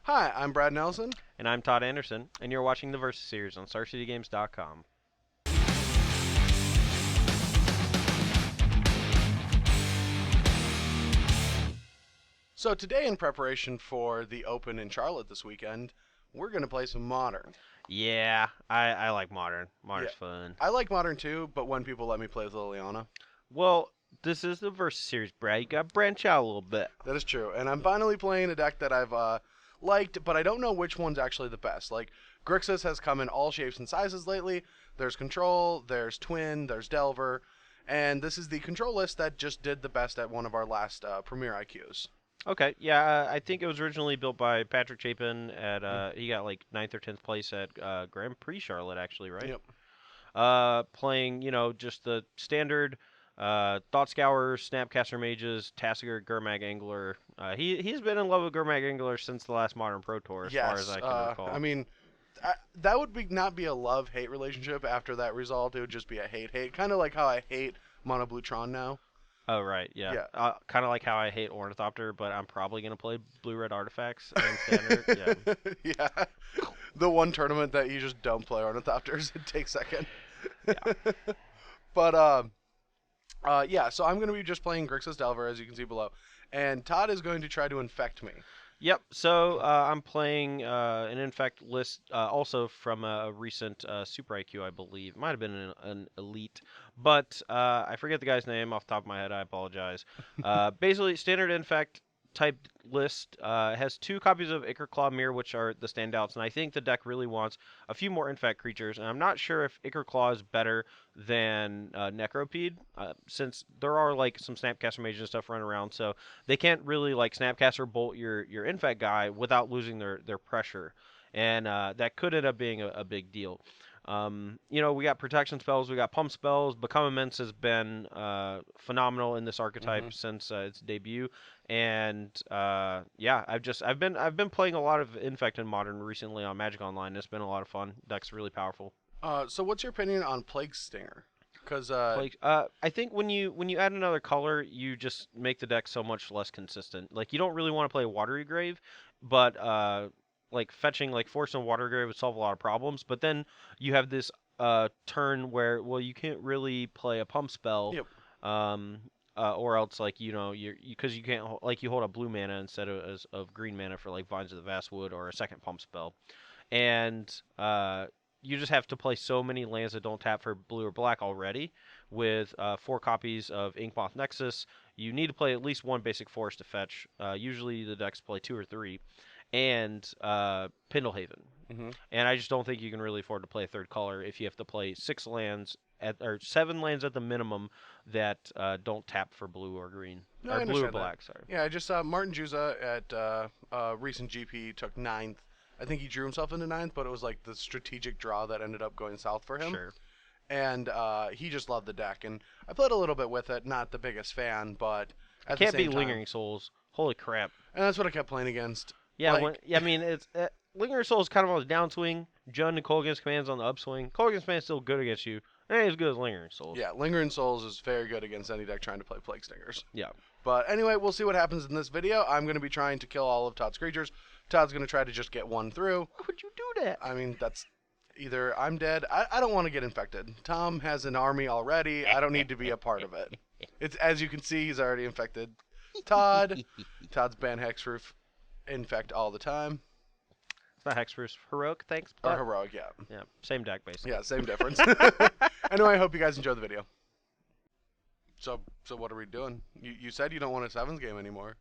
Hi, I'm Brad Nelson. And I'm Todd Anderson, and you're watching the Versus series on StarCityGames.com. So today, in preparation for the Open in Charlotte this weekend, we're going to play some Modern. Yeah, I like Modern. Yeah, Modern's fun. I like Modern too, but when people let me play with Liliana. Well, this is the Versus series, Brad. You got to branch out a little bit. That is true. And I'm finally playing a deck that I've liked, but I don't know which one's actually the best. Like, Grixis has come in all shapes and sizes lately. There's Control, there's Twin, there's Delver, and this is the Control list that just did the best at one of our last Premier IQs. Okay, yeah, I think it was originally built by Patrick Chapin at, he got like 9th or 10th place at Grand Prix Charlotte, actually, right? Yep. Playing, just the standard Thought Scour, Snapcaster Mages, Tassiger, Gurmag Angler. He's been in love with Gurmag Angler since the last Modern Pro Tour, as far as I can recall. I mean, that would not be a love-hate relationship after that result. It would just be a hate-hate. Kind of like how I hate Mono Blue Tron now. Oh, right, yeah. Yeah. Kind of like how I hate Ornithopter, but I'm probably going to play Blue-Red Artifacts in Standard. Yeah. Yeah. The one tournament that you just don't play Ornithopters and take second. Yeah. But, yeah, so I'm going to be just playing Grixis Delver, as you can see below. And Todd is going to try to infect me. Yep, so I'm playing an Infect list also from a recent Super IQ, I believe. Might have been an Elite, but I forget the guy's name off the top of my head. I apologize. Basically, standard Infect type list has 2 copies of Ichor Claw Mirror, which are the standouts, and I think the deck really wants a few more Infect creatures, and I'm not sure if Ichor Claw is better than Necropede, since there are like some Snapcaster Mages and stuff running around, so they can't really like Snapcaster bolt your Infect guy without losing their pressure, and that could end up being a big deal. We got protection spells, we got pump spells. Become Immense has been phenomenal in this archetype since its debut, and yeah, I've been playing a lot of Infect in Modern recently on Magic Online. It's been a lot of fun. Deck's really powerful. So what's your opinion on Plague Stinger? Because I think when you add another color, you just make the deck so much less consistent. Like you don't really want to play Watery Grave, but like fetching like Force and Water Grave would solve a lot of problems. But then you have this turn where you can't really play a pump spell, Yep. or else like because you can't like you hold up blue mana instead of green mana for like Vines of the Vastwood or a second pump spell, and you just have to play so many lands that don't tap for blue or black already. With 4 copies of Inkmoth Nexus, you need to play at least 1 basic forest to fetch. Usually the decks play 2 or 3, and Pindlehaven. And I just don't think you can really afford to play a third color if you have to play 6 lands or 7 lands at the minimum that don't tap for blue or green. No, Or I blue or understand black, that. sorry. Yeah, I just saw Martin Juza at recent GP took 9th. I think he drew himself into 9th, but it was like the strategic draw that ended up going south for him. Sure. And he just loved the deck. And I played a little bit with it. Not the biggest fan, but at the Can't same be time, Lingering Souls. Holy crap. and that's what I kept playing against. Yeah, Like, I mean, it's Lingering Soul is kind of on the downswing. Jund and Colgan's Command's on the upswing. Colgan's Command's still good against you. It ain't as good as Lingering Souls. yeah, Lingering Souls is very good against any deck trying to play Plague Stingers. Yeah. But anyway, we'll see what happens in this video. I'm going to be trying to kill all of Todd's creatures. Todd's going to try to just get one through. Why would you do that? I mean, that's either I'm dead. I don't want to get infected. Tom has an army already. I don't need to be a part of it. It's as you can see, he's already infected. Todd's ban Hexproof infect all the time. It's not Hexproof. Heroic, thanks. Or heroic, yeah. Yeah, same deck, basically. Yeah, same difference. Anyway, I hope you guys enjoyed the video. So what are we doing? You said you don't want a sevens game anymore.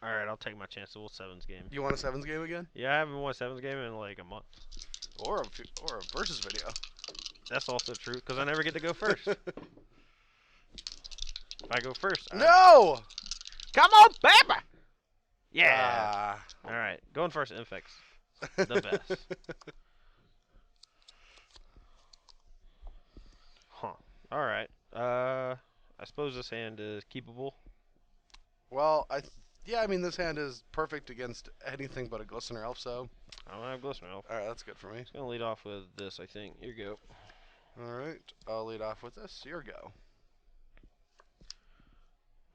Alright, I'll take my chance. We'll sevens game. You want a sevens game again? Yeah, I haven't won a sevens game in like a month. Or a versus video. That's also true, because I never get to go first. If I go first. No! Come on, baby! Yeah! Ah. Alright, going first, Infects. The best. Huh. Alright. I suppose this hand is keepable. Well, yeah, I mean, this hand is perfect against anything but a Glistener Elf, so. I don't have Glistener Elf. Alright, that's good for me. It's going to lead off with this, I think. Here you go. Alright, I'll lead off with this. Your go.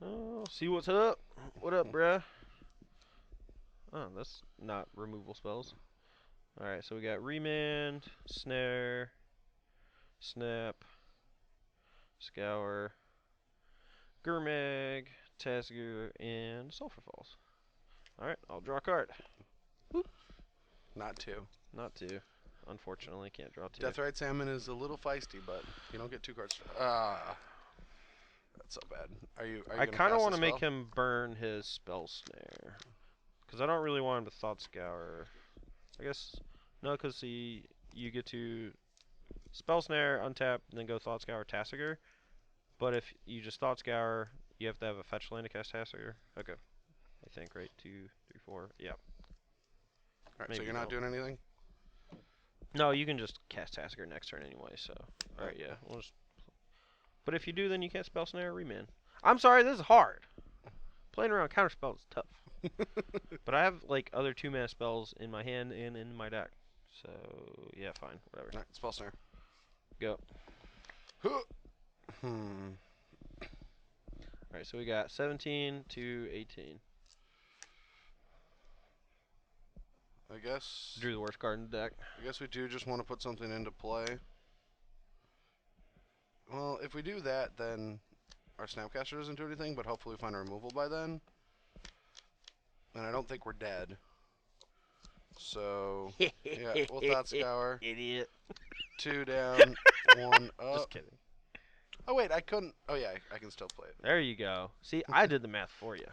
Oh, see what's up. What up, bruh? Oh, that's not removal spells. Alright, so we got Remand, Snare, Snap, Scour, Gurmag, Tazgur, and Sulfur Falls. Alright, I'll draw a card. Not two. Not two. Unfortunately, can't draw two. Deathrite Salmon is a little feisty, but you don't get 2 cards. That's so bad. Are you I kind of want to make him burn his Spell Snare. Because I don't really want him to Thought Scour. I guess, no, because you get to Spell Snare, untap, and then go Thought Scour, Tasigur. But if you just Thought Scour, you have to have a fetch land to cast Tasigur. Okay. I think, right? 2, 3, 4. Yeah. Alright, so you're not doing anything? No, you can just cast Tasigur next turn anyway, so. Alright, yeah. We'll just... But if you do, then you can't Spell Snare or Remand. I'm sorry, this is hard. Playing around counterspells is tough. But I have, like, other 2-mana spells in my hand and in my deck. So, yeah, fine. Whatever. Alright, Spell Snare. Go. Hmm. Alright, so we got 17 to 18. I guess... Drew the worst card in the deck. I guess we do just want to put something into play. Well, if we do that, then our Snapcaster doesn't do anything, but hopefully we find a removal by then. And I don't think we're dead. So, yeah, we'll Thought Scour. Idiot. 2 down, 1 up. Just kidding. Oh, wait, I couldn't... Oh, yeah, I can still play it. There you go. See, I did the math for you.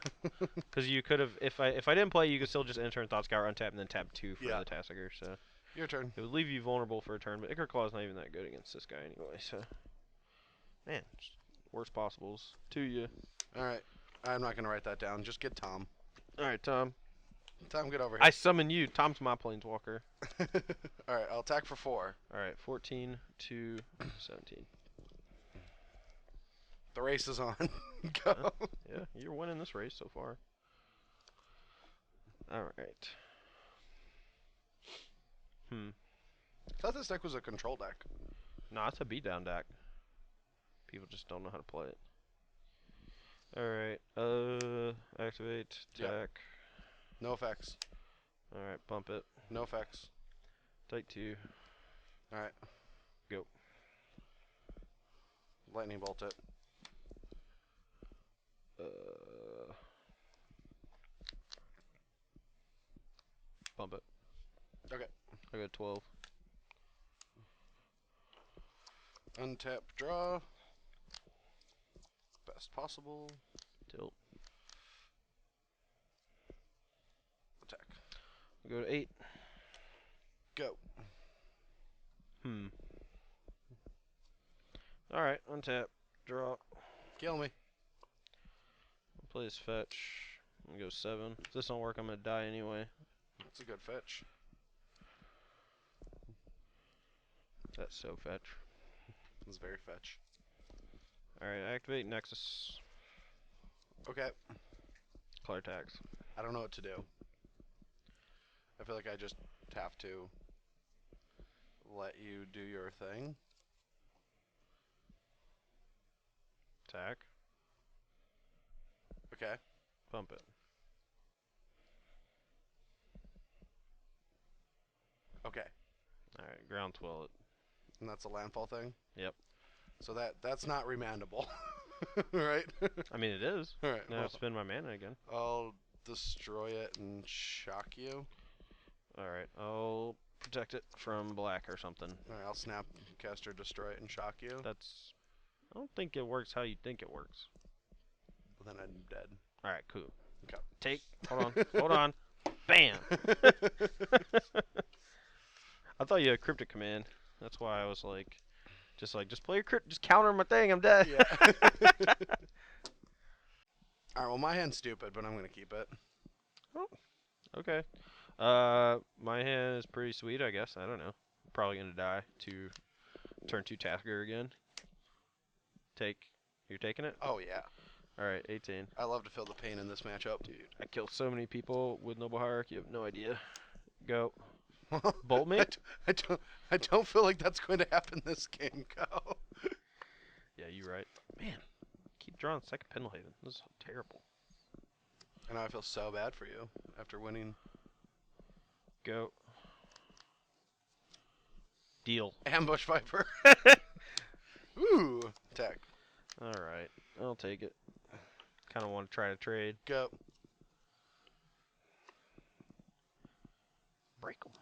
Because you could have... If I didn't play, you could still just enter and Thought Scour, untap, and then tap 2 for the Tasigur, so... Your turn. It would leave you vulnerable for a turn, but Ichor Claw's not even that good against this guy anyway, so... Man, just worst possibles to you. Alright, I'm not going to write that down. Just get Tom. Alright, Tom. Tom, get over here. I summon you. Tom's my planeswalker. Alright, I'll attack for 4. Alright, 14 to 17. The race is on. Go. Yeah, you're winning this race so far. Alright. I thought this deck was a control deck. No, it's a beatdown deck. People just don't know how to play it. Alright, activate, attack. Yep. No effects. Alright, bump it. No effects. Take 2. Alright. Go. Lightning bolt it. Bump it. Okay. I got 12. Untap, draw. Best possible. Tilt. Attack. I go to 8. Go. Alright, untap. Draw. Kill me. Play this fetch. I'm gonna go 7. If this don't work, I'm gonna die anyway. That's a good fetch. That's so fetch. It's very fetch. Alright, activate Nexus. Okay. Clear tax. I don't know what to do. I feel like I just have to let you do your thing. Attack. Okay. Bump it. Okay. Alright, ground swell it. And that's a landfall thing? Yep. So that's not remandable. Right? I mean, it is. Alright. Now Well, spend my mana again. I'll destroy it and shock you. Alright, I'll protect it from black or something. Alright, I'll snap, caster, destroy it, and shock you. That's... I don't think it works how you think it works. Then I'm dead. Alright, cool. Okay. Take... Hold on. Hold on. Bam! I thought you had cryptic command. That's why I was like... Just play your crypt... Just counter my thing, I'm dead. Yeah. Alright, well my hand's stupid, but I'm gonna keep it. Oh, okay. My hand is pretty sweet, I guess. I don't know. Probably gonna die to turn 2 Tasker again. Take. You're taking it? Oh yeah. Alright, 18. I love to feel the pain in this matchup. Dude, I killed so many people with Noble Hierarchy, you have no idea. Go. Bolt me? I don't feel like that's going to happen this game, Go. Yeah, you're right. Man, keep drawing second Pendlehaven. This is terrible. And now I feel so bad for you after winning. Go. Deal. Ambush Viper. Ooh, attack. Alright, I'll take it. Kind of want to try to trade. Go. Break them.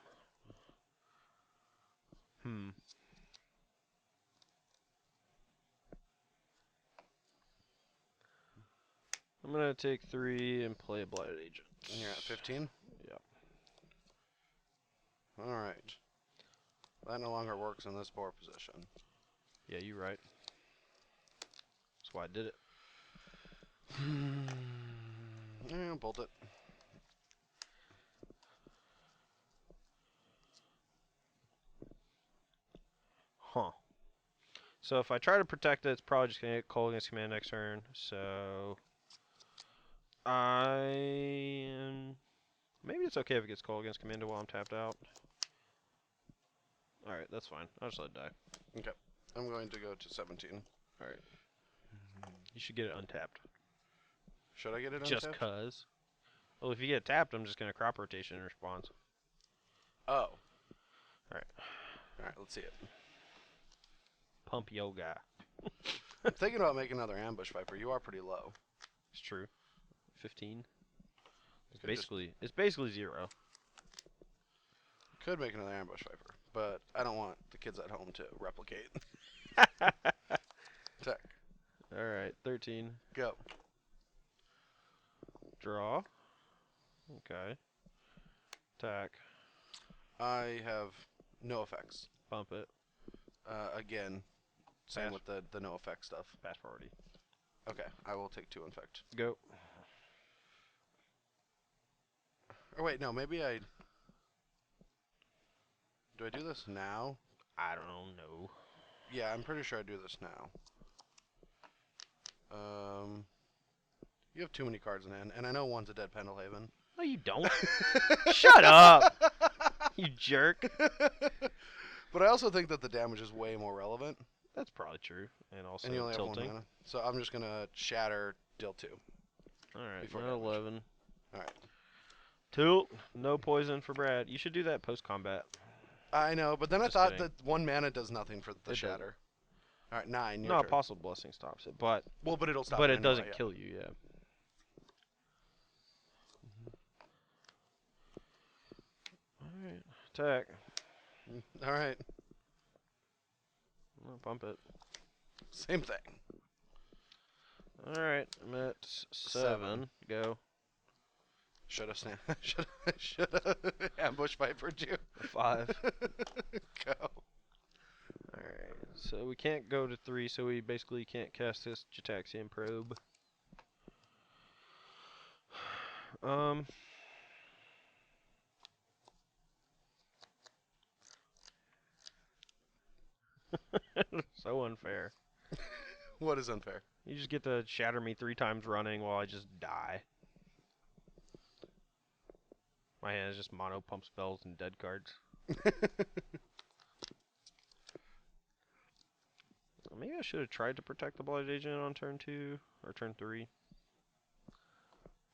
I'm going to take 3 and play a Blighted Agent. And you're at 15? Yep. Alright. That no longer works in this board position. Yeah, you're right. That's why I did it. Yeah, bolt it. Huh. So if I try to protect it, it's probably just going to get cold against command next turn. So maybe it's okay if it gets cold against commander while I'm tapped out. Alright, that's fine. I'll just let it die. Okay. I'm going to go to 17. Alright. You should get it untapped. Should I get it Just untapped? cuz. Well, if you get tapped, I'm just going to crop rotation in response. Oh. Alright. Alright, let's see it. Pump yoga. I'm thinking about making another Ambush Viper. You are pretty low. It's true. 15. It's Could just- basically 0. Could make another Ambush Viper, but I don't want the kids at home to replicate. Attack. Alright, 13. Go. Draw. Okay. Attack. I have no effects. Bump it. Again, same Pass. with the no effect stuff. Pass priority. Okay, I will take 2 Infect. Go. Or wait, no, maybe I... Do I do this now? I don't know. Yeah, I'm pretty sure I do this now. You have too many cards in hand, and I know one's a dead Pendlehaven. No, you don't. Shut up, you jerk. But I also think that the damage is way more relevant. That's probably true. And also And you only have tilting. 1 mana. So I'm just going to shatter, deal 2. Alright, before not damage. 11. Alright. Tilt. No poison for Brad. You should do that post-combat. I know, but then I Just thought kidding. that 1 mana does nothing for the It shatter. Alright, 9. Your No, turn. Apostle Blessing stops it, but Well, but it'll stop but it it anyway, doesn't yeah. kill you, yeah. Alright, attack. Alright. I'll bump it. Same thing. Alright, I'm at 7. Go. Should have should have ambush vipered you. 5. Go. Alright, so we can't go to 3, so we basically can't cast this Jataxian Probe. So unfair. What is unfair? You just get to shatter me 3 times running while I just die. My hand is just mono pump spells and dead cards. Maybe I should have tried to protect the Blighted Agent on turn 2 or turn 3.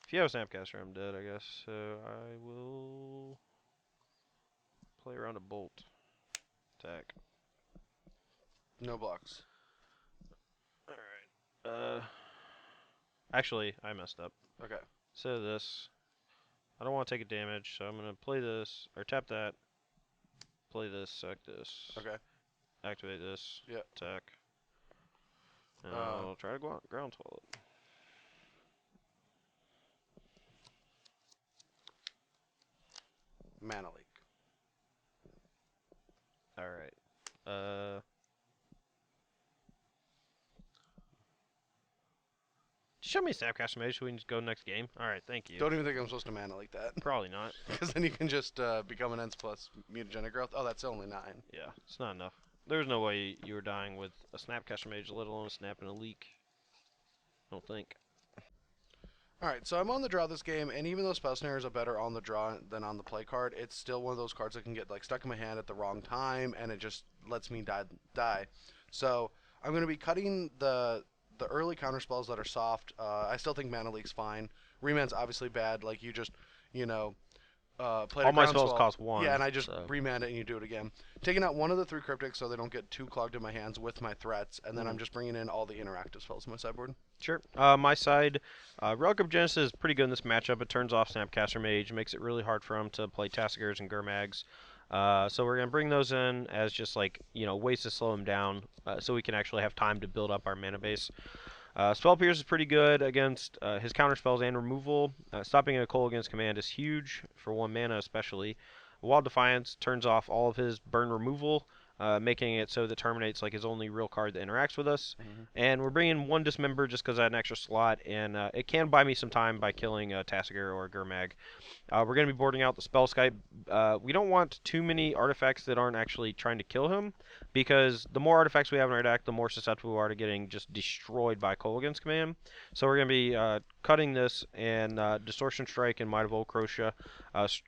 If you have a Snapcaster, I'm dead, I guess. So I will play around a Bolt. Attack. No blocks. Alright. Actually, I messed up. Okay. So this. I don't want to take a damage, so I'm going to play this, or tap that. Play this, sack this. Okay. Activate this. Yeah. Attack. And I'll try to go out ground swallow it. Mana leak. Alright. Show me a Snapcaster Mage so we can just go next game. Alright, thank you. Don't even think I'm supposed to mana leak that. Probably not. Because then you can just become an Ents plus mutagenic growth. Oh, that's only 9. Yeah, it's not enough. There's no way you were dying with a Snapcaster Mage, let alone a Snap and a Leak. I don't think. Alright, so I'm on the draw this game, and even though Spell Snares are better on the draw than on the play card, it's still one of those cards that can get like stuck in my hand at the wrong time, and it just lets me die. So I'm going to be cutting the early counter spells that are soft. I still think Mana Leak's fine. Remand's obviously bad. Like you just, you know, played All a my spells groundswell. cost 1. Yeah, and I just so. remand it and you do it again. Taking out one of the 3 cryptics so they don't get too clogged in my hands with my threats, and then I'm just bringing in all the interactive spells in my sideboard. Sure. My side, Relic of Genesis is pretty good in this matchup. It turns off Snapcaster Mage, makes it really hard for him to play Tassigurs and Gurmags. So we're going to bring those in as just like, ways to slow him down so we can actually have time to build up our mana base. Spell Pierce is pretty good against his counter spells and removal. Stopping a Coal against command is huge, for 1 mana especially. Wild Defiance turns off all of his burn removal, making it so that Terminate's like his only real card that interacts with us. And we're bringing 1 Dismember just because I had an extra slot, and it can buy me some time by killing a Tassigur or a Gurmag. We're going to be boarding out the Spell Skype. We don't want too many artifacts that aren't actually trying to kill him, because the more artifacts we have in our deck, the more susceptible we are to getting just destroyed by Kolaghan's Command. So we're going to be cutting this, and Distortion Strike and Might of Old Crocea.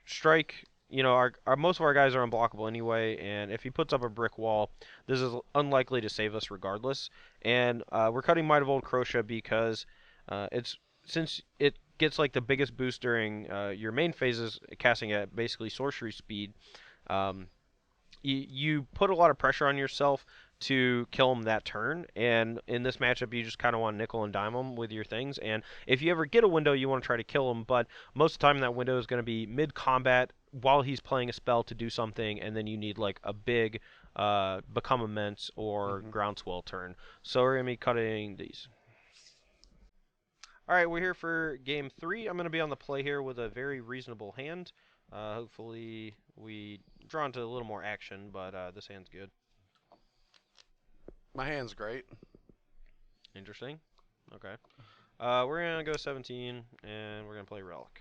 Strike, most of our guys are unblockable anyway, and if he puts up a brick wall, this is unlikely to save us regardless. And we're cutting Might of Old Crocea because since it gets like the biggest boost during your main phases, casting at basically sorcery speed. You put a lot of pressure on yourself to kill him that turn, and in this matchup you just kind of want to nickel and dime him with your things. And if you ever get a window, you want to try to kill him, but most of the time that window is going to be mid-combat while he's playing a spell to do something, and then you need like a big Become Immense or Groundswell turn. So we're going to be cutting these. Alright, we're here for game 3. I'm going to be on the play here with a very reasonable hand. Hopefully we draw into a little more action, but this hand's good. My hand's great. Interesting. Okay. We're going to go 17, and we're going to play Relic.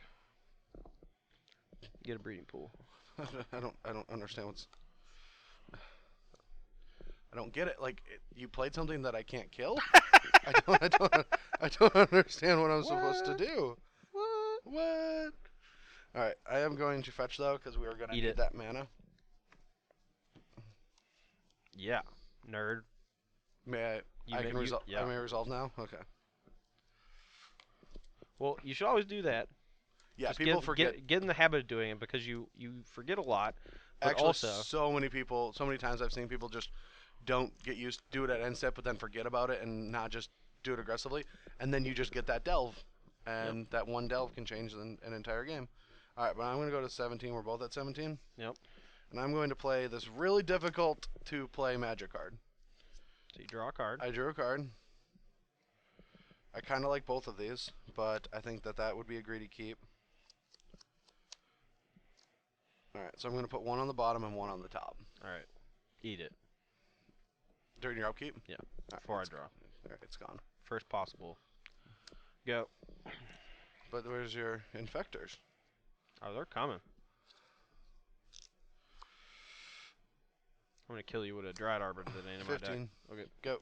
Get a breeding pool. I don't understand what's... I don't get it. Like, you played something that I can't kill? I don't understand what I'm supposed to do. What? Alright, I am going to fetch, though, because we are going to need that mana. Yeah, nerd. May I may resolve now? Okay. Well, you should always do that. Yeah, just people forget. Get in the habit of doing it, because you forget a lot. But Actually, also, so many times I've seen people just don't get used to do it at end step, but then forget about it and not just do it aggressively, and then you just get that delve, and that one delve can change an entire game. All right, but I'm going to go to 17. We're both at 17. Yep. And I'm going to play this really difficult to play magic card. So you draw a card. I drew a card. I kind of like both of these, but I think that would be a greedy keep. All right, so I'm going to put 1 on the bottom and 1 on the top. All right. Eat it. During your upkeep? Yeah. Right, before I draw. All right, it's gone. First possible. Go. But where's your infectors? Oh, they're coming. I'm going to kill you with a Dryad Arbor that ain't in my deck. 15. Okay. Go.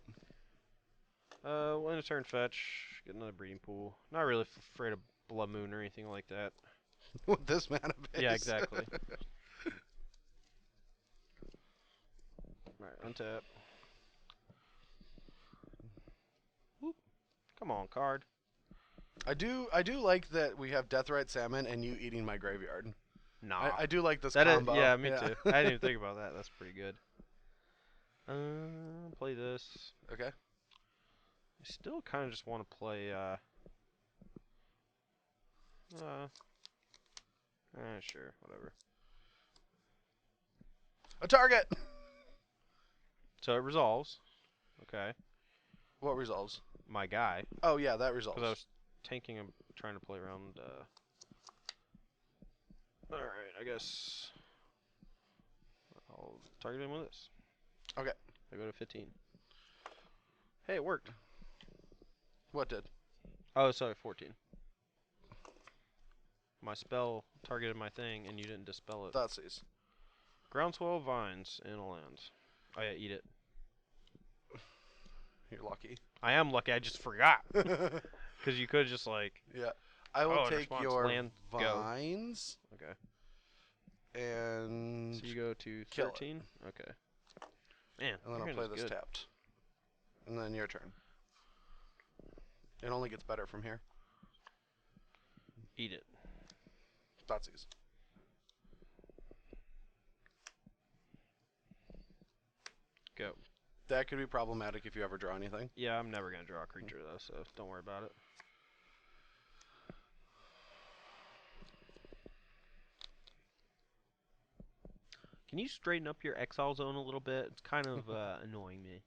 We'll end a turn fetch. Get another breeding pool. Not really afraid of Blood Moon or anything like that. With this mana base. Yeah, exactly. Alright, untap. Whoop. Come on, card. I do like that we have Deathrite Salmon and you eating my graveyard. Nah. I do like this that combo. Yeah, me too. I didn't even think about that. That's pretty good. Play this. Okay. I still kind of just want to play, sure, whatever. A target! So it resolves. Okay. What resolves? My guy. Oh, yeah, that resolves. Because I was tanking and trying to play around, Alright, I guess I'll target him with this. Okay. I go to 15. Hey, it worked. What did? Oh, sorry, 14. My spell targeted my thing, and you didn't dispel it. Thoughtseize. Groundswell Vines in a land. Oh yeah, eat it. You're lucky. I am lucky, I just forgot. Because you could just like... Yeah. I will take your land, vines. Go. Okay. And... So you go to 13? Okay. Man, and then I'll play this tapped. And then your turn. It only gets better from here. Eat it. Thoughtseize. Go. That could be problematic if you ever draw anything. Yeah, I'm never going to draw a creature, though, so don't worry about it. Can you straighten up your exile zone a little bit? It's kind of annoying me.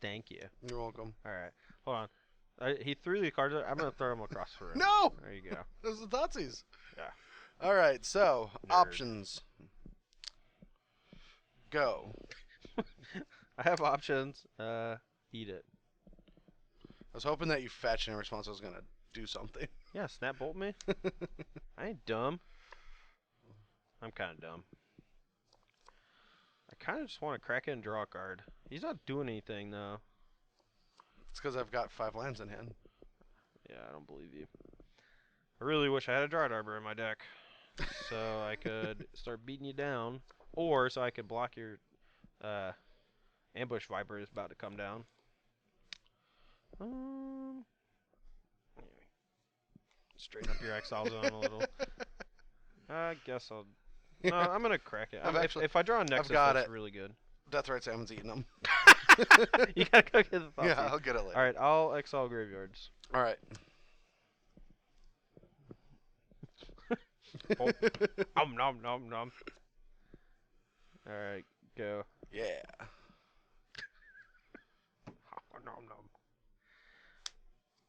Thank you. You're welcome. All right. Hold on. He threw the cards. I'm going to throw them across the room. No! There you go. This is Thoughtseize. Yeah. All right, so Nerd. options. Go. I have options. Eat it. I was hoping that you fetch and in response I was going to do something. Yeah, snap bolt me. I ain't dumb. I'm kind of dumb. I kind of just want to crack it and draw a card. He's not doing anything, though. It's because I've got 5 lands in hand. Yeah, I don't believe you. I really wish I had a Dryad Arbor in my deck. So I could start beating you down. Or so I could block your Ambush Viper is about to come down. Straighten up your exile zone a little. I guess I'll... No, I'm going to crack it. If I draw a Nexus, that's really good. Death Right Salmon's eating them. You gotta go get the thoughts. Yeah, I'll get it later. Alright, I'll exile graveyards. Alright. Nom nom nom. Alright, go. Yeah. Nom nom.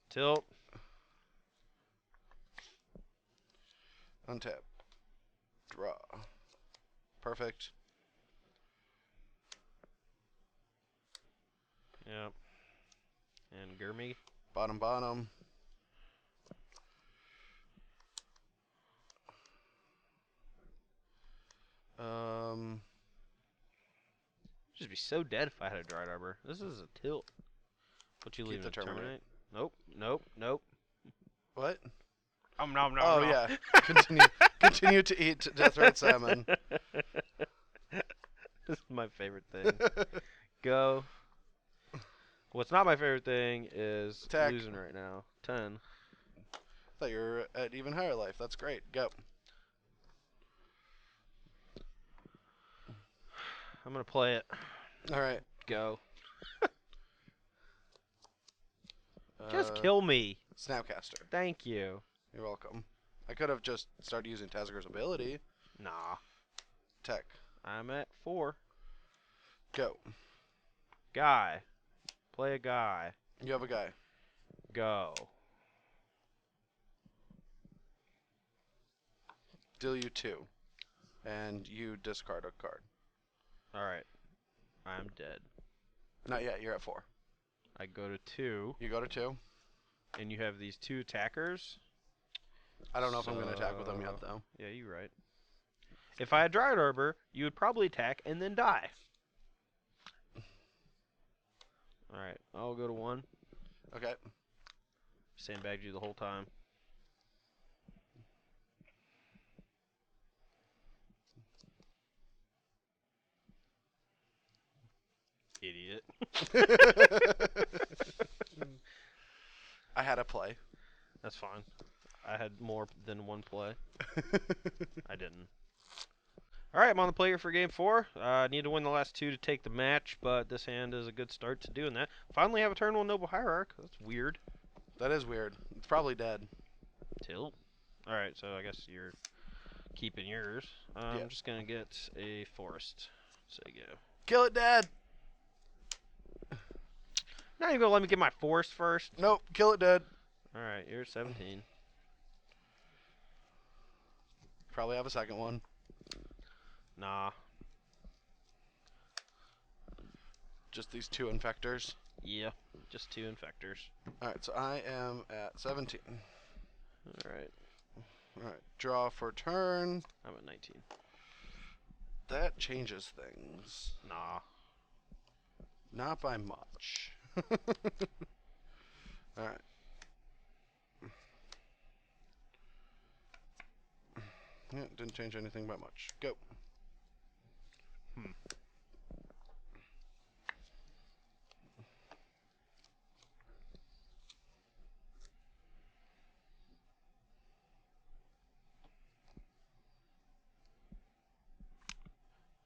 Tilt. Untap. Draw. Perfect. Yep. And Gurmy. Bottom. Just be so dead if I had a Dryad Arbor. This is a tilt. What you Keep leaving? the terminate. Nope. What? Nom. Oh yeah. Continue to eat Death Right Salmon. This is my favorite thing. Go. What's not my favorite thing is Attack. losing right now. 10. I thought you were at even higher life. That's great. Go. I'm gonna play it. All right. Go. Just kill me. Snapcaster. Thank you. You're welcome. I could have just started using Tazgar's ability. Nah. Tech. I'm at 4. Go. Guy. Play a guy. You have a guy. Go. Deal you 2. And you discard a card. Alright. I'm dead. Not yet. You're at 4. I go to 2. You go to 2. And you have these 2 attackers. I don't know if I'm going to attack with them yet, though. Yeah, you're right. If I had Dryad Arbor, you would probably attack and then die. Alright, I'll go to 1. Okay. Sandbagged you the whole time. Idiot. I had a play. That's fine. I had more than one play. I didn't. Alright, I'm on the player for game 4. I need to win the last 2 to take the match, but this hand is a good start to doing that. Finally have a turn 1 Noble Hierarch. That's weird. That is weird. It's probably dead. Tilt. Alright, so I guess you're keeping yours. I'm just going to get a forest. So you go. Kill it, Dad! Now you're going to let me get my forest first? Nope. Kill it, Dad. Alright, you're 17. Probably have a second one. Nah. Just these 2 infectors. Yeah, just 2 infectors. Alright, so I am at 17. Alright. Alright, draw for turn. I'm at 19. That changes things. Nah. Not by much. Alright. Yeah, didn't change anything by much. Go.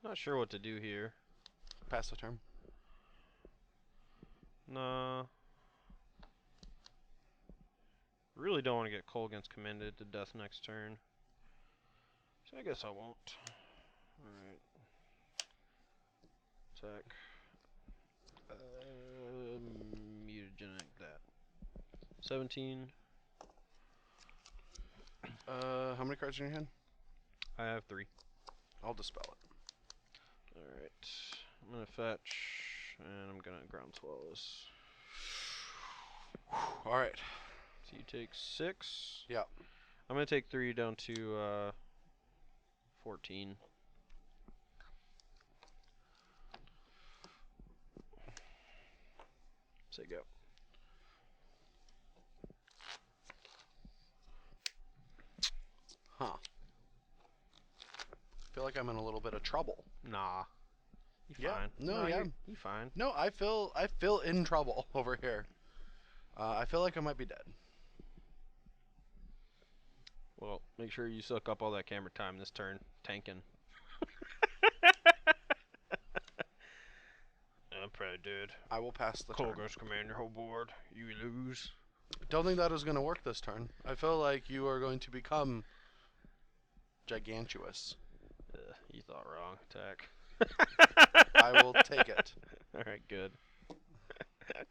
Not sure what to do here. Pass the turn. Nah. Really don't want to get Colgan's commended to death next turn. So I guess I won't. Alright. Attack. Mutagenic that. 17. How many cards are in your hand? I have 3. I'll dispel it. Alright. I'm gonna fetch, and I'm gonna groundswell this. Alright. So you take 6. Yeah. I'm gonna take 3 down to 14. Say go. Huh. Feel like I'm in a little bit of trouble. Nah. You Yeah. fine. No, yeah. You fine. No, I feel in trouble over here. I feel like I might be dead. Well, make sure you suck up all that camera time this turn. Tanking. I'm probably dead. I will pass the turn. Colgan's command your whole board. You lose. Don't think that is going to work this turn. I feel like you are going to become gigantuous. You thought wrong. Attack. I will take it. Alright, good.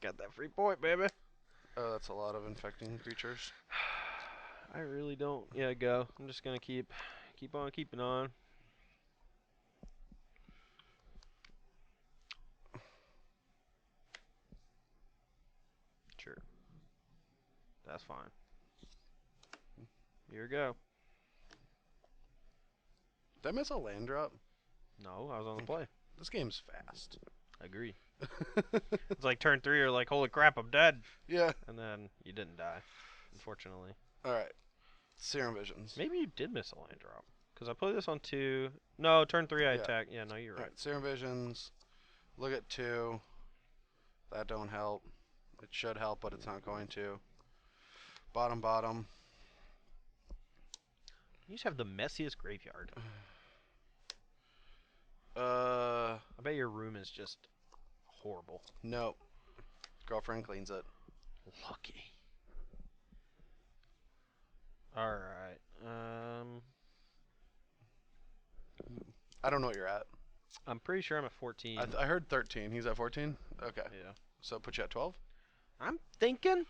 Got that free point, baby. Oh, that's a lot of infecting creatures. I really don't. Yeah, go. I'm just gonna keep on keeping on. Sure. That's fine. Here we go. Did I miss a land drop? No, I was on the play. This game's fast. Agree. It's like turn 3, you're like, holy crap, I'm dead. Yeah. And then you didn't die, unfortunately. Alright. Serum Visions. Maybe you did miss a land drop. Because I played this on 2. No, turn 3 I attack. Yeah, no, you're right. Alright, Serum Visions. Look at 2. That don't help. It should help, but it's not going to. Bottom. You just have the messiest graveyard. I I bet your room is just horrible. No. Girlfriend cleans it. Lucky. Alright. I don't know what you're at. I'm pretty sure I'm at 14. I heard 13. He's at 14? Okay. Yeah. So put you at 12? I'm thinking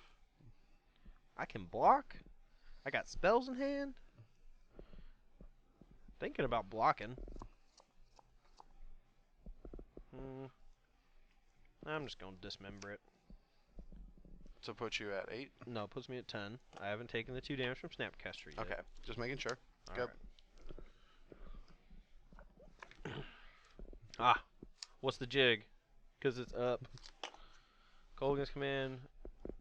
I can block. I got spells in hand. Thinking about blocking. I'm just going to dismember it. So put you at 8? No, it puts me at 10. I haven't taken the 2 damage from Snapcaster yet. Okay. Just making sure. All Yep. Right. Ah. What's the jig? Because it's up. Colgan's command.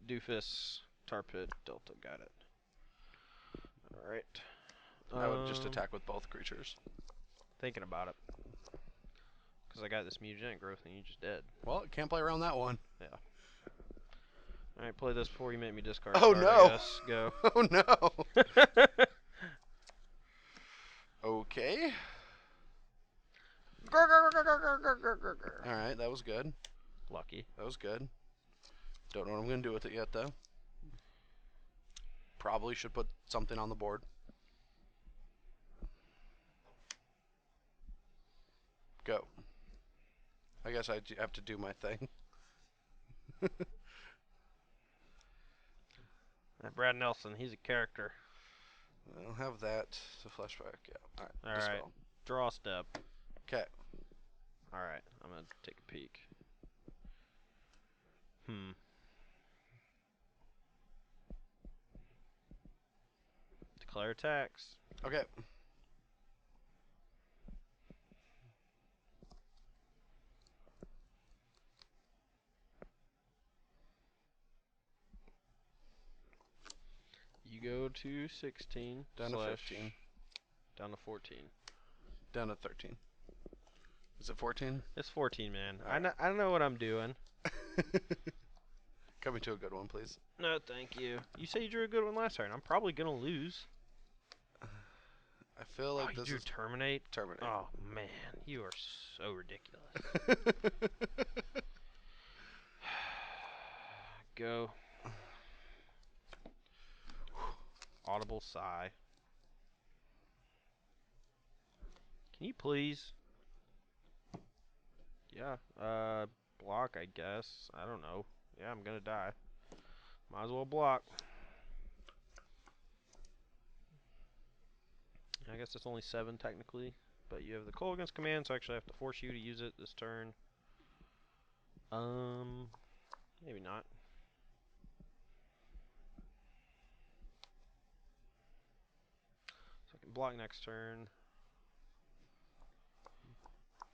Doofus. Tar Pit. Delta. Got it. Alright. I would just attack with both creatures. Thinking about it. Because I got this mutagenic growth and you just dead. Well, can't play around that one. Yeah. Alright, play this before you make me discard. Oh, card, no. I guess. Go. Oh, no. Okay. Alright, that was good. Lucky. That was good. Don't know what I'm going to do with it yet, though. Probably should put something on the board. Go. I guess I have to do my thing. That Brad Nelson, he's a character. I'll have that. So flashback, yeah. Alright. Alright. Draw step. Okay. Alright, I'm gonna take a peek. Declare attacks. Okay. You go to 16. Down to 15. Down to 14. Down to 13. Is it 14? It's 14, man. Right. I know what I'm doing. Coming to a good one, please. No, thank you. You said you drew a good one last turn. I'm probably gonna lose. I feel Oh, like you this drew is Terminate? Terminate. Oh, man. You are so ridiculous. Go. Audible sigh. Can you please? Yeah. Block, I guess. I don't know. Yeah, I'm gonna die. Might as well block. I guess it's only 7 technically, but you have the Cold Against command, so I actually have to force you to use it this turn. Maybe not. So I can block next turn.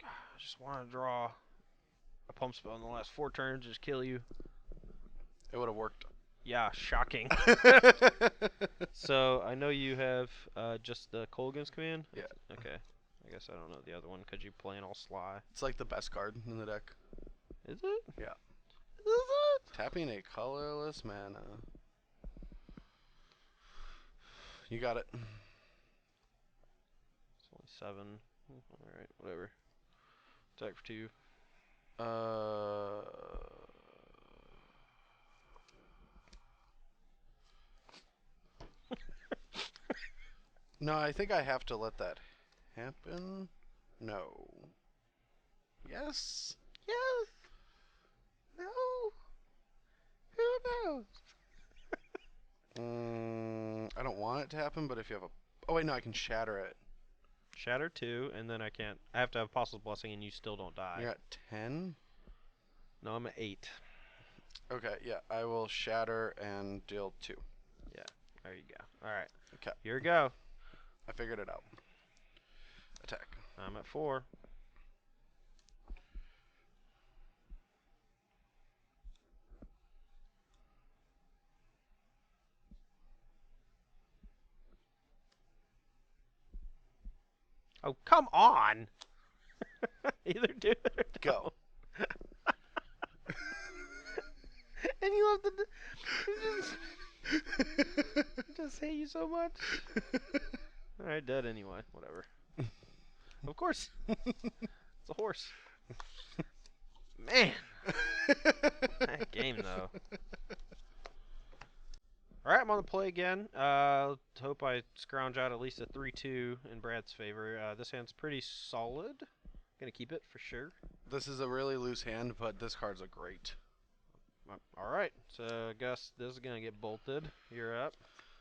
God, I just want to draw a pump spell in the last 4 turns, just kill you. It would have worked. Yeah, shocking. So I know you have just the Cold Against command. Yeah. Okay. I guess I don't know the other one because you playing all sly. It's like the best card in the deck. Is it? Yeah. Is it? Tapping a colorless mana. You got it. It's only 7. Alright, whatever. Attack for 2. No, I think I have to let that happen. No. Yes? Yes! No! Who knows? I don't want it to happen, but if you have a... Oh, wait, no, I can shatter it. Shatter 2, and then I can't. I have to have Apostle's Blessing, and you still don't die. You're at 10? No, I'm at 8. Okay, yeah, I will shatter and deal 2. Yeah, there you go. Alright. Okay. Here we go. I figured it out. Attack. I'm at 4. Oh, come on! Either do it or Go. don't. And you have to just hate you so much. Alright, dead anyway. Whatever. Of course. It's a horse. Man. That game, though. Alright, I'm on the play again. Hope I scrounge out at least a 3-2 in Brad's favor. This hand's pretty solid. Gonna keep it for sure. This is a really loose hand, but this card's a great. Alright, so I guess this is gonna get bolted. You're up.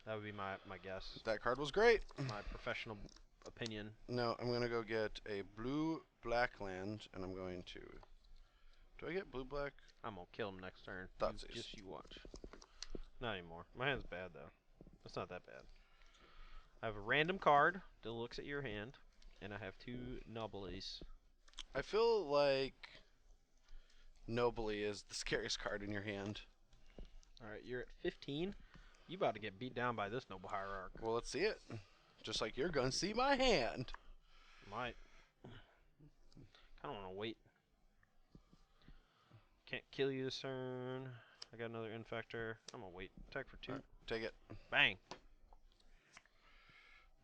That would be my guess. That card was great. My professional opinion. No, I'm going to go get a blue-black land, and I'm going to... Do I get blue-black? I'm gonna kill him next turn. That's Just you watch. Not anymore. My hand's bad, though. It's not that bad. I have a random card that looks at your hand, and I have 2 Noblies. I feel like Nobly is the scariest card in your hand. Alright, you're at 15. You about to get beat down by this Noble Hierarch. Well, let's see it. Just like you're going to see my hand. Might. Kind of want to wait. Can't kill you this turn. I got another Infector. I'm going to wait. Attack for 2. Right, take it. Bang.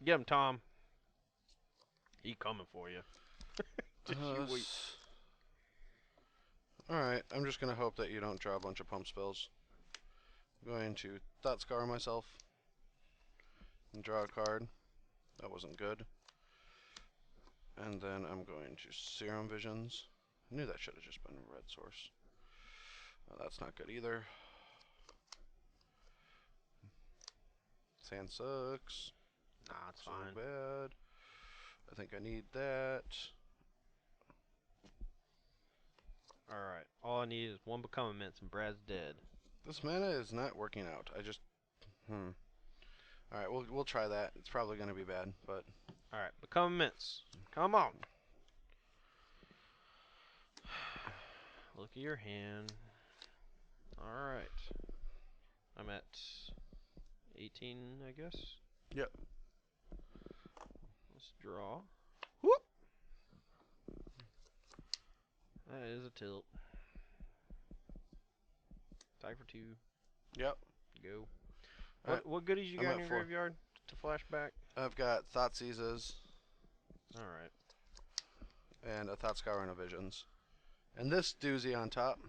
Get him, Tom. He coming for you. Just you wait. Alright, I'm just going to hope that you don't draw a bunch of pump spells. I'm going to Thought Scour myself. And draw a card. That wasn't good. And then I'm going to Serum Visions. I knew that should have just been a red source. That's not good either. Sand sucks. Nah, it's So fine. bad. I think I need that. Alright. All I need is 1 Become Immense and Brad's dead. This mana is not working out. I just... Alright, we'll try that. It's probably going to be bad, but... Alright, Become Immense. Come on. Look at your hand. Alright. I'm at 18, I guess. Yep. Let's draw. Whoop! That is a tilt. Attack for 2. Yep. Go. Alright, What goodies you I'm got at in your 4. graveyard to flash back? I've got Thought Seizes All right. and a Thought Scour and a Visions. And this doozy on top.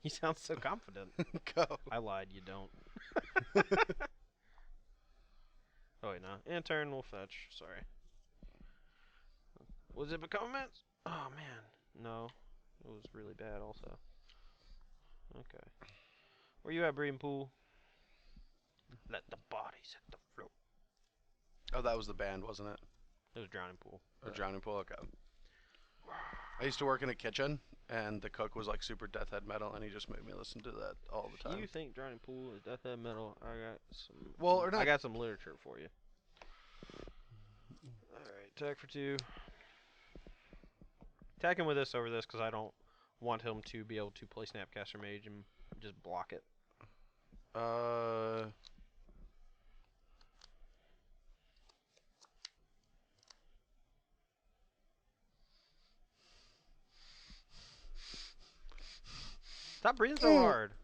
You sound so confident. Go. I lied. You don't. Oh wait, no. And turn will fetch. Sorry. Was it become immense? Oh man, no. It was really bad also. Okay. Where you at, Breeding Pool? Let the bodies hit the floor. Oh, that was the band, wasn't it? It was Drowning Pool. Or Drowning Pool? Okay. I used to work in a kitchen, and the cook was like super death head metal, and he just made me listen to that all the time. You think Drowning Pool is death head metal? I got some. Well, or not. I got some literature for you. All right, attack for 2. Attacking with this over this because I don't want him to be able to play Snapcaster Mage and just block it. Stop breathing so hard.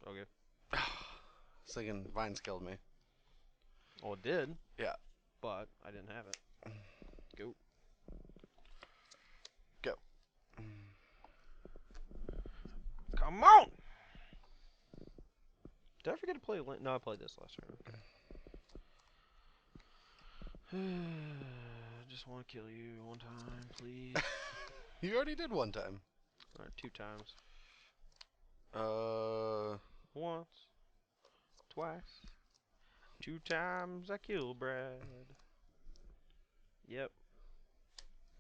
Okay. I was thinking Vines killed me. Oh, it did. Yeah. But I didn't have it. Go. Go. Come on! Did I forget to play? No, I played this last turn. Just want to kill you one time, please. You already did one time. Alright, 2 times. Once. Twice. 2 times I killed Brad. Yep.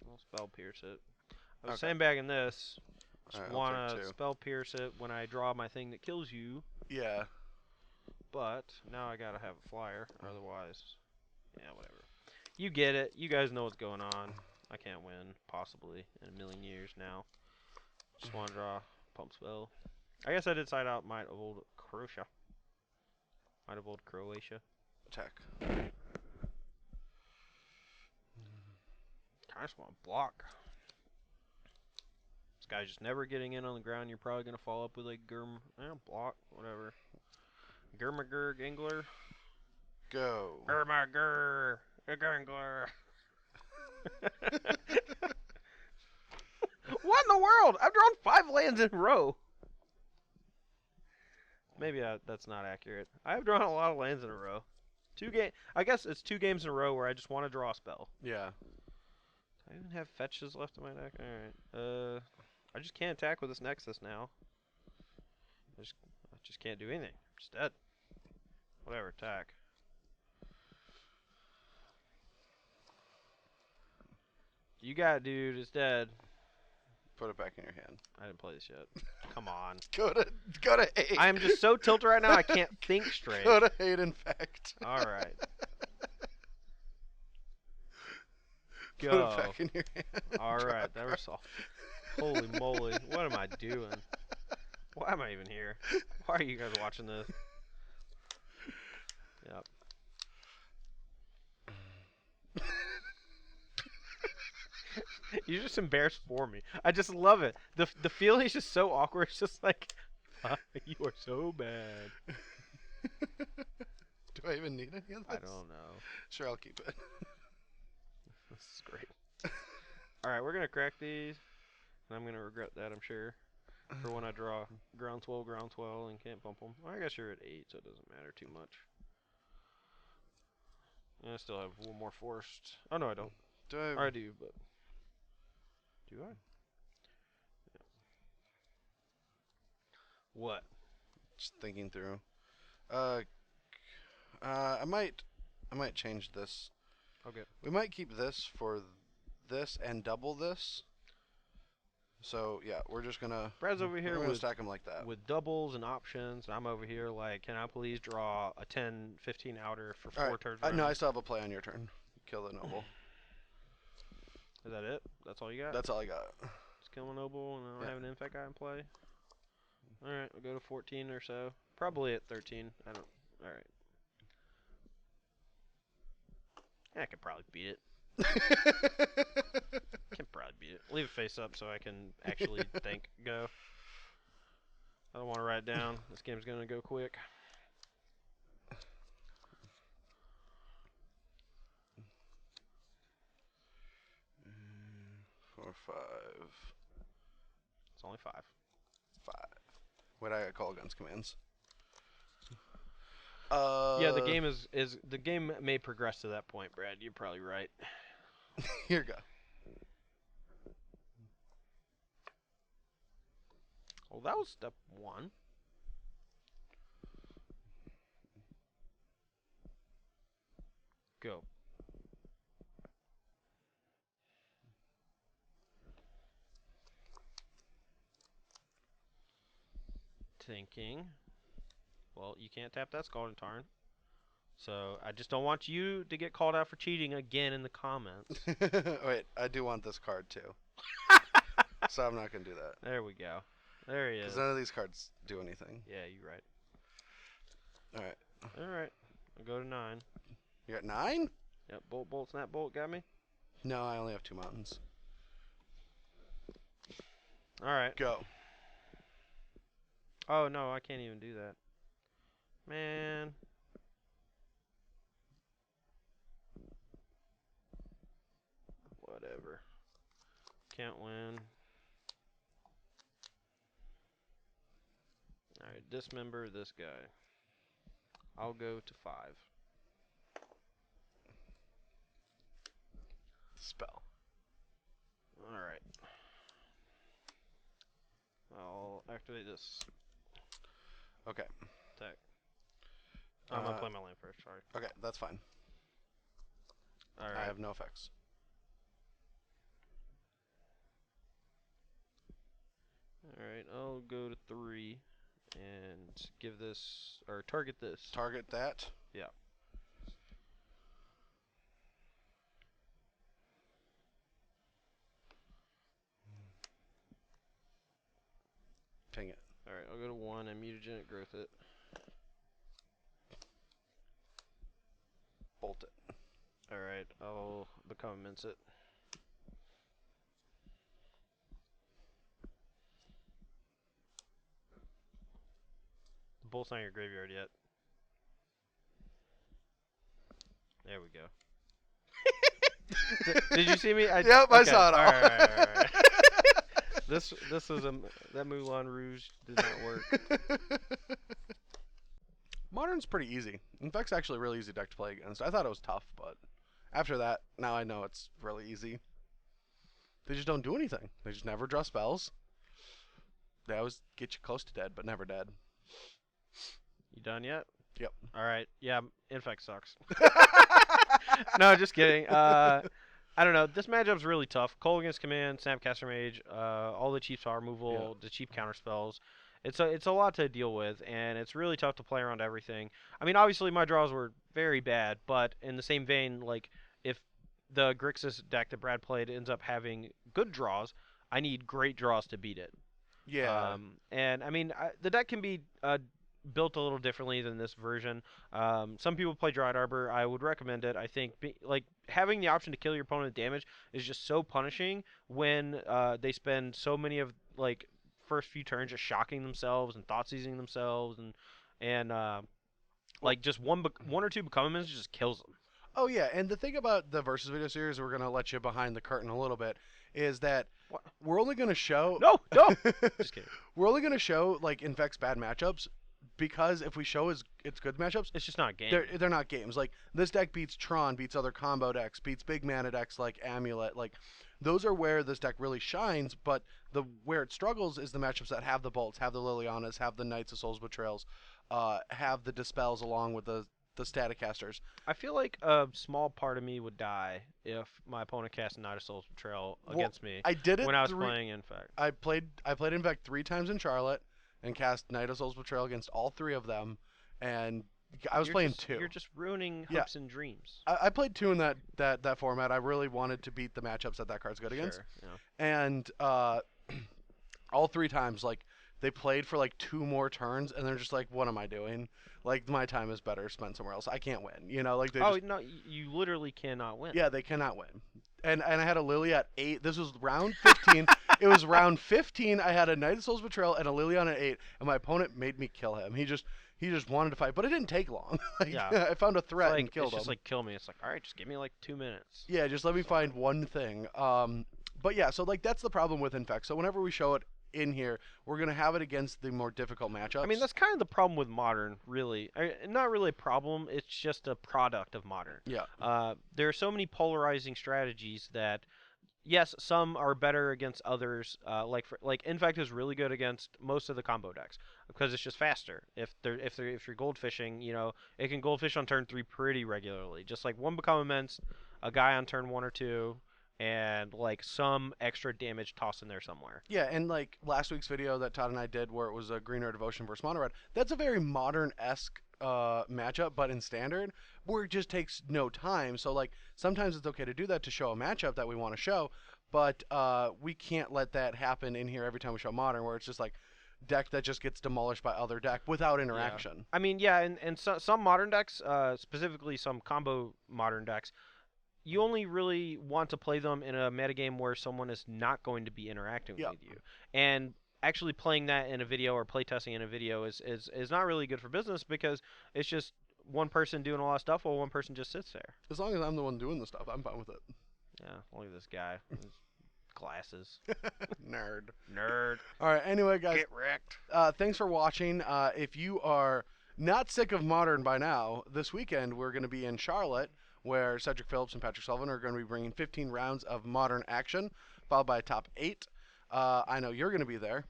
I'll spell pierce it. I was sandbagging this. Just Alright, want I'll to take 2. spell pierce it when I draw my thing that kills you. Yeah. But now I gotta have a flyer, otherwise, yeah, whatever. You get it. You guys know what's going on. I can't win, possibly, in a million years now. Just want to draw pump spell. I guess I did side out Might of Old Croatia. Might of Old Croatia. Attack. I just want to block. This guy's just never getting in on the ground. You're probably gonna fall up with like block, whatever. Gurmagur Gangler. Go. Gurmagur Gangler. What in the world? I've drawn 5 lands in a row. Maybe that's not accurate. I have drawn a lot of lands in a row. I guess it's 2 games in a row where I just want to draw a spell. Yeah. Do I even have fetches left in my deck? Alright. I just can't attack with this Nexus now. I just can't do anything. I'm just dead. Whatever, attack. You got it, dude. It's dead. Put it back in your hand. I didn't play this yet. Come on. Go to 8. I am just so tilted right now I can't think straight. Go to 8 Infect. Alright. Put Go. it back in your hand. Alright, that was all. Holy moly. What am I doing? Why am I even here? Why are you guys watching this? Yep. You're just embarrassed for me. I just love it. The feeling is just so awkward. It's just like, you are so bad. Do I even need any of this? I don't know. Sure, I'll keep it. This is great. Alright, we're going to crack these. And I'm going to regret that, I'm sure. For when I draw groundswell, and can't bump them. Well, I guess you're at 8, so it doesn't matter too much. And I still have one more forced. Oh, no, I don't. Do I? Or I do, but... Do I? Yeah. What? Just thinking through. I might change this. Okay. We might keep this for this and double this. So yeah, we're just gonna. Brad's over here we're gonna with stack them like that. with doubles and options. I'm over here like, can I please draw a 10, 15 outer for 4 turns? No, I still have a play on your turn. Kill the noble. Is that it? That's all you got? That's all I got. Just kill a noble and I don't have an infect guy in play. Alright, we'll go to 14 or so. Probably at 13. I don't. Alright. I could probably beat it. Can probably beat it. Leave it face up so I can actually think. Go. I don't want to write it down. This game's gonna go quick. 5. It's only 5. 5. What I call guns commands. Yeah, the game may progress to that point, Brad. You're probably right. Here you go. Well, that was step 1. Go. Thinking. Well, you can't tap that Scalding Tarn. So, I just don't want you to get called out for cheating again in the comments. Wait, I do want this card too. So I'm not going to do that. There we go. There he is. Because none of these cards do anything. Yeah, you're right. Alright. Alright. I'll go to 9. You got 9? Yep, bolt, snap, bolt, got me? No, I only have 2 mountains. Alright. Go. Oh, no, I can't even do that. Man. Whatever. Can't win. Alright, dismember this guy. I'll go to 5. Spell. Alright. I'll activate this. Okay. Attack. I'm gonna play my land first, sorry. Okay, that's fine. Alright. I have no effects. Alright, I'll go to 3 and give this, or target this. Target that? Yeah. Ping it. Alright, I'll go to 1 and mutagenic growth it. Bolt it. Alright, I'll become mince it. The bolt's not in your graveyard yet. There we go. Did you see me? Yep, I saw it all. Alright. This was that Moulin Rouge did not work. Modern's pretty easy. Infect's actually a really easy deck to play against. I thought it was tough, but after that, now I know it's really easy. They just don't do anything. They just never draw spells. They always get you close to dead, but never dead. You done yet? Yep. Alright, yeah, Infect sucks. No, just kidding. I don't know. This matchup's really tough. Cole against Command, Snapcaster Mage, all the cheap power removal, the cheap counter spells. It's a lot to deal with, and it's really tough to play around everything. I mean, obviously my draws were very bad, but in the same vein, like if the Grixis deck that Brad played ends up having good draws, I need great draws to beat it. Yeah. And I mean, the deck can be built a little differently than this version. Some people play Dried Arbor. I would recommend it. I think like having the option to kill your opponent with damage is just so punishing when they spend so many of like first few turns just shocking themselves and thought seizing themselves and like just one or two become minions just kills them. Oh yeah, and the thing about the Versus video series, we're gonna let you behind the curtain a little bit, is that we're only gonna show No, just kidding. We're only gonna show like Infect's bad matchups because if we show its good matchups, it's just not a game. They're not games. Like this deck beats Tron, beats other combo decks, beats big mana decks like Amulet. Like those are where this deck really shines. But where it struggles is the matchups that have the bolts, have the Lilianas, have the Knights of Souls Betrayals, have the Dispels along with the static casters. I feel like a small part of me would die if my opponent cast Knight of Souls Betrayal against me. I did it when I was playing Infect. I played Infect 3 times in Charlotte and cast Knight of Souls Betrayal against all 3 of them, and I was playing 2. You're just ruining hopes and dreams. I played 2 in that format. I really wanted to beat the matchups that card's good against. Yeah. And all 3 times, like, they played for like 2 more turns, and they're just like, what am I doing? Like, my time is better spent somewhere else. I can't win. You know, like no, you literally cannot win. Yeah, they cannot win. And I had a Lily at 8. This was round 15. It was round 15. I had a Knight of Souls Betrayal and a Lilian at 8, and my opponent made me kill him. He just wanted to fight, but it didn't take long. I found a threat and killed him. It's just like kill me. It's like, all right, just give me like 2 minutes. Yeah, just let me find one thing. But yeah, so like that's the problem with Infect. So whenever we show it in here, we're gonna have it against the more difficult matchups. I mean, that's kind of the problem with Modern, really. Not really a problem, it's just a product of Modern. yeah, There are so many polarizing strategies that, yes, some are better against others. Like Infect is really good against most of the combo decks because it's just faster. If you're goldfishing, it can goldfish on turn 3 pretty regularly. Just like one Become Immense, a guy on turn 1 or 2, and like some extra damage tossed in there somewhere. yeah, and like last week's video that Todd and I did, where it was a Green Red Devotion versus Mono Red, that's a very modern-esque matchup, but in Standard, where it just takes no time. So like sometimes it's okay to do that to show a matchup that we want to show, but we can't let that happen in here every time we show Modern, where it's just like deck that just gets demolished by other deck without interaction. Yeah. I mean, yeah, and some Modern decks, specifically some combo Modern decks, you only really want to play them in a metagame where someone is not going to be interacting Yep. with you. And actually playing that in a video or playtesting in a video is not really good for business because it's just one person doing a lot of stuff while one person just sits there. As long as I'm the one doing the stuff, I'm fine with it. Yeah, look at this guy. His glasses. Nerd. Nerd. All right. Anyway, guys, Get wrecked. thanks for watching. If you are not sick of Modern by now, this weekend we're going to be in Charlotte, where Cedric Phillips and Patrick Sullivan are going to be bringing 15 rounds of Modern action, followed by a top 8. I know you're going to be there.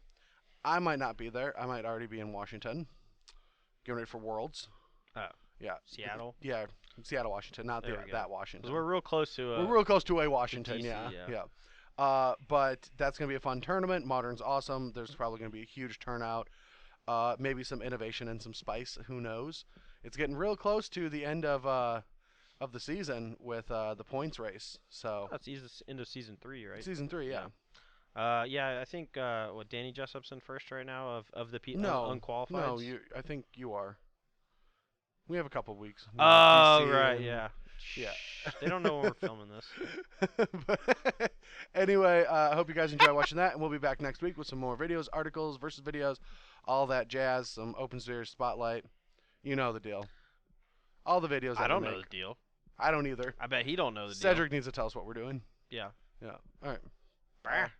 I might not be there. I might already be in Washington, getting ready for Worlds. Oh. Yeah. Seattle? Yeah, Seattle, Washington, not There we go. that Washington. 'Cause we're real close to. We're real close to a Washington, DC, yeah. But that's going to be a fun tournament. Modern's awesome. There's probably going to be a huge turnout. Maybe some innovation and some spice. Who knows? It's getting real close to the end of the season with the points race. So That's into season 3, right? season 3, yeah. Yeah, I think Danny Jessup's in first right now of the No, unqualified. no, I think you are. We have a couple weeks. Oh, DC right, and- yeah. Yeah. They don't know when we're filming this. But anyway, I hope you guys enjoy watching that, and we'll be back next week with some more videos, articles, versus videos, all that jazz, some Open Sphere Spotlight. You know the deal. All the videos that I don't we know make. the deal. I don't either. I bet he don't know the deal. Cedric needs to tell us what we're doing. Yeah. Yeah. All right. Brr.